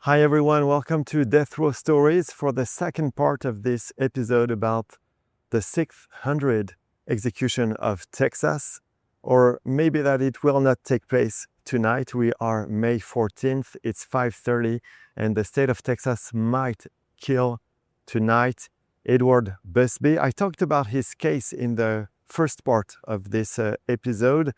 Hi everyone, welcome to Death Row Stories for the second part of this episode about the 600 execution of Texas, or maybe that it will not take place tonight. We are May 14th, it's 5:30, and the state of Texas might kill tonight Edward Busby. I talked about his case in the first part of this episode,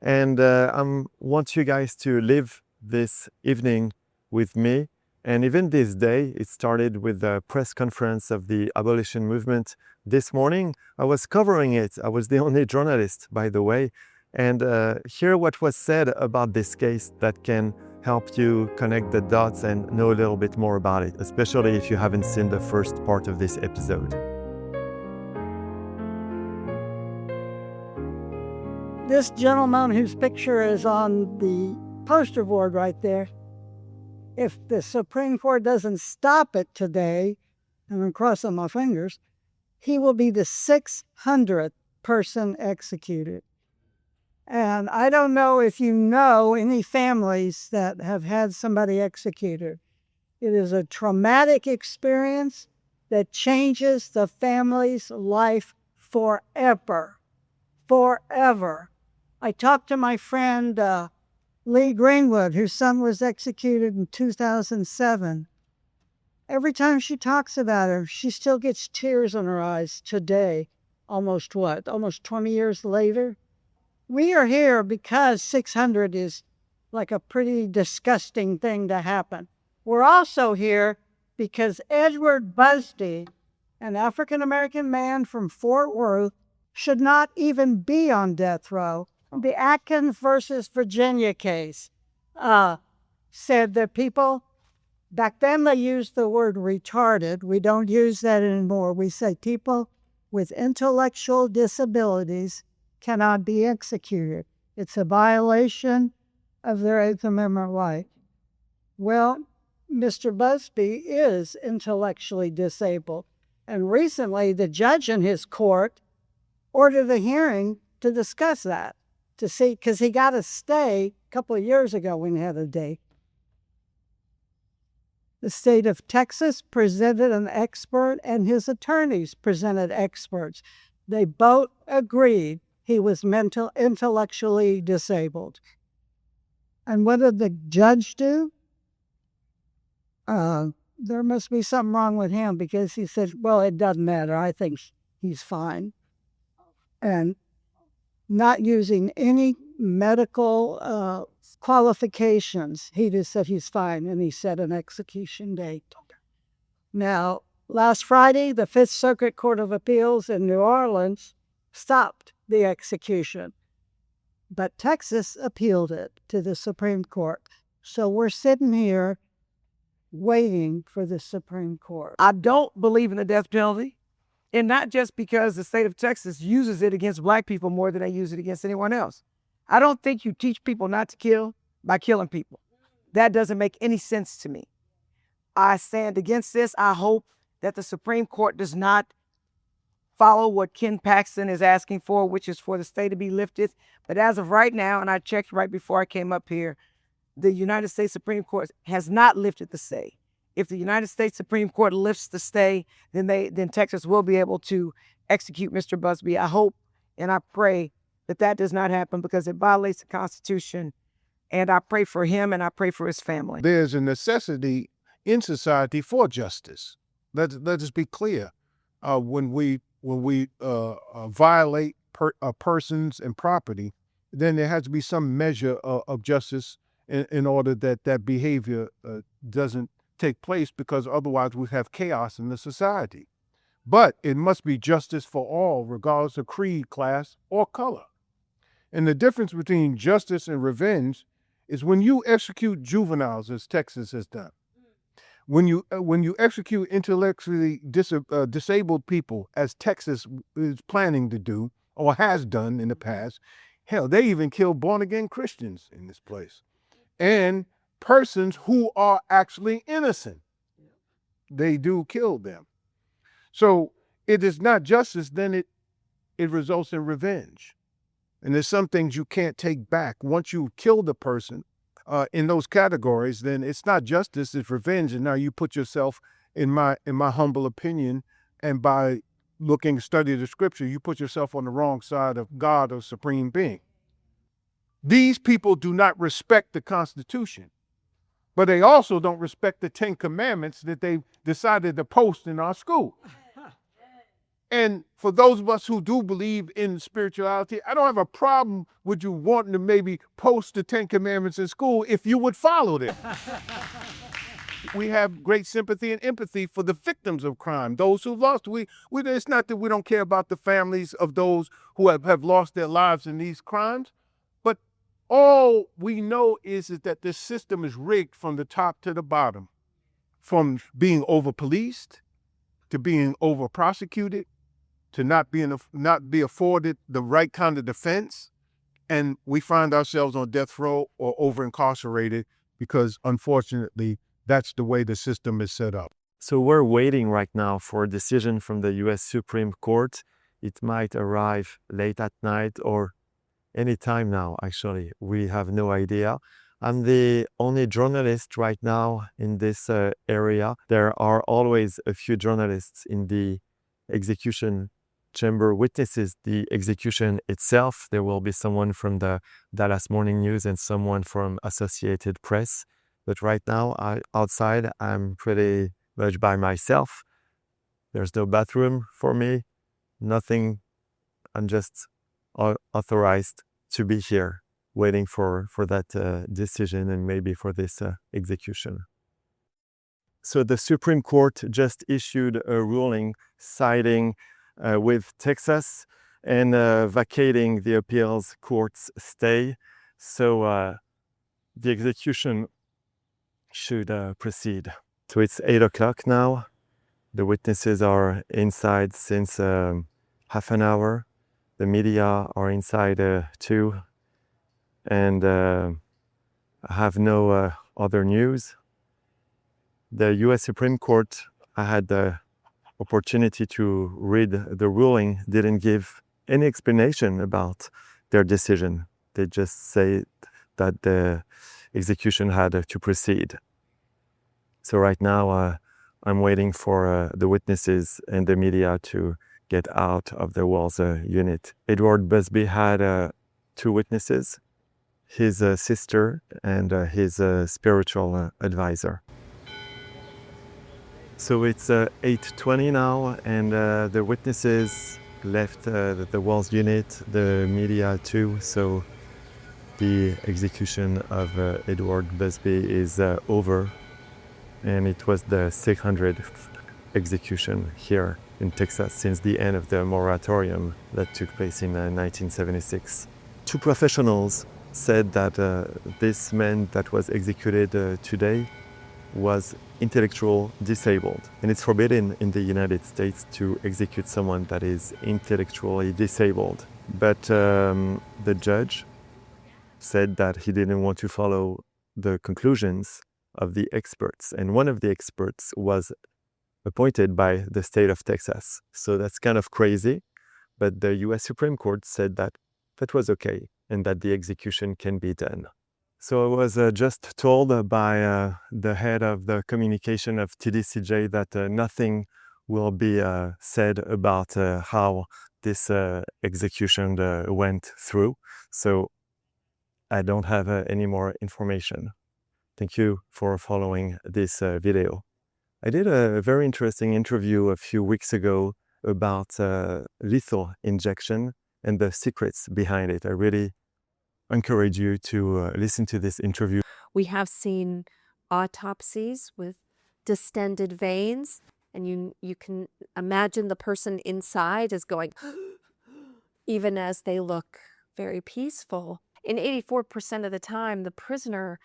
and I want you guys to live this evening with me. And even this day, it started with the press conference of the abolition movement this morning. I was covering it. I was the only journalist, by the way. And hear what was said about this case that can help you connect the dots and know a little bit more about it, especially if you haven't seen the first part of this episode. This gentleman whose picture is on the poster board right there, if the Supreme Court doesn't stop it today, and I'm crossing my fingers, he will be the 600th person executed. And I don't know if you know any families that have had somebody executed. It is a traumatic experience that changes the family's life forever. Forever. I talked to my friend Lee Greenwood, whose son was executed in 2007. Every time she talks about him, she still gets tears in her eyes today, almost 20 years later. We are here because 600 is like a pretty disgusting thing to happen. We're also here because Edward Busby, an African-American man from Fort Worth, should not even be on death row. The Atkins versus Virginia case said that people, back then they used the word retarded. We don't use that anymore. We say people with intellectual disabilities cannot be executed. It's a violation of their Eighth Amendment right. Well, Mr. Busby is intellectually disabled. And recently, the judge in his court ordered a hearing to discuss that. To see, because he got a stay a couple of years ago when he had a date. The state of Texas presented an expert and his attorneys presented experts. They both agreed he was intellectually disabled. And what did the judge do? There must be something wrong with him, because he said, well, it doesn't matter. I think he's fine. And not using any medical qualifications, he just said he's fine, and he set an execution date. Now, last Friday, the Fifth Circuit Court of Appeals in New Orleans stopped the execution, but Texas appealed it to the Supreme Court. So we're sitting here waiting for the Supreme Court. I don't believe in the death penalty. And not just because the state of Texas uses it against Black people more than they use it against anyone else. I don't think you teach people not to kill by killing people. That doesn't make any sense to me. I stand against this. I hope that the Supreme Court does not follow what Ken Paxton is asking for, which is for the stay to be lifted. But as of right now, and I checked right before I came up here, the United States Supreme Court has not lifted the stay. If the United States Supreme Court lifts the stay, then Texas will be able to execute Mr. Busby. I hope and I pray that that does not happen, because it violates the Constitution. And I pray for him and I pray for his family. There's a necessity in society for justice. Let us be clear. When we violate persons and property, then there has to be some measure of justice in order that behavior doesn't take place, because otherwise we have chaos in the society. But it must be justice for all, regardless of creed, class, or color. And the difference between justice and revenge is when you execute juveniles, as Texas has done. When you execute intellectually disabled people, as Texas is planning to do or has done in the past, hell, they even kill born-again Christians in this place. And persons who are actually innocent, they do kill them. So it is not justice, then it results in revenge. And there's some things you can't take back. Once you've killed a person, in those categories, then it's not justice, it's revenge. And now you put yourself, in my humble opinion, and by study the scripture, you put yourself on the wrong side of God or supreme being. These people do not respect the Constitution, but they also don't respect the 10 Commandments that they decided to post in our school. And for those of us who do believe in spirituality, I don't have a problem with you wanting to maybe post the 10 Commandments in school if you would follow them. We have great sympathy and empathy for the victims of crime, those who've lost. It's not that we don't care about the families of those who have lost their lives in these crimes, but all we know is that this system is rigged from the top to the bottom, from being over-policed to being over-prosecuted to not be afforded the right kind of defense, and we find ourselves on death row or over-incarcerated because, unfortunately, that's the way the system is set up. So we're waiting right now for a decision from the US Supreme Court. It might arrive late at night or any time now, actually. We have no idea. I'm the only journalist right now in this area. There are always a few journalists in the execution chamber witnesses the execution itself. There will be someone from the Dallas Morning News and someone from Associated Press. But right now, outside, I'm pretty much by myself. There's no bathroom for me, nothing. I'm just authorized to be here, waiting for that decision and maybe for this execution. So the Supreme Court just issued a ruling siding with Texas and vacating the appeals court's stay. So the execution should proceed. So it's 8 o'clock now. The witnesses are inside since half an hour. The media are inside too. And I have no other news. The US Supreme Court, I had the opportunity to read the ruling, didn't give any explanation about their decision. They just say that the execution had to proceed. So right now, I'm waiting for the witnesses and the media to get out of the Walls unit. Edward Busby had 2 witnesses, his sister and his spiritual advisor. So it's 8:20 now, and the witnesses left the Walls unit, the media too. So the execution of Edward Busby is over, and it was the 600th execution here in Texas since the end of the moratorium that took place in 1976. 2 professionals said that this man that was executed today was intellectually disabled, and it's forbidden in the United States to execute someone that is intellectually disabled. But the judge said that he didn't want to follow the conclusions of the experts, and one of the experts was appointed by the state of Texas. So that's kind of crazy, but the US Supreme Court said that that was okay and that the execution can be done. So I was just told by the head of the communication of TDCJ that nothing will be said about how this execution went through. So I don't have any more information. Thank you for following this video. I did a very interesting interview a few weeks ago about lethal injection and the secrets behind it. I really encourage you to listen to this interview. We have seen autopsies with distended veins, and you can imagine the person inside is going even as they look very peaceful. In 84% of the time, the prisoner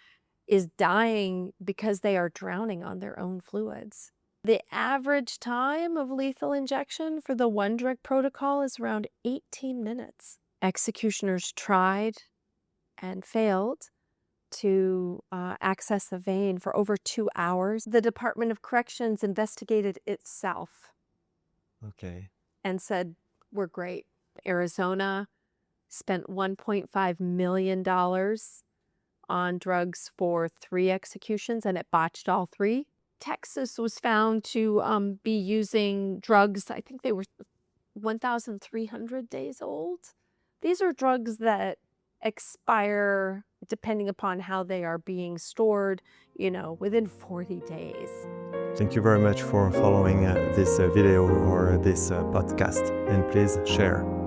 is dying because they are drowning on their own fluids. The average time of lethal injection for the one-drug protocol is around 18 minutes. Executioners tried and failed to access the vein for over 2 hours. The Department of Corrections investigated itself. Okay. And said, we're great. Arizona spent $1.5 million on drugs for 3 executions, and it botched all 3. Texas was found to be using drugs, I think they were 1,300 days old. These are drugs that expire, depending upon how they are being stored, within 40 days. Thank you very much for following this video or this podcast, and please share.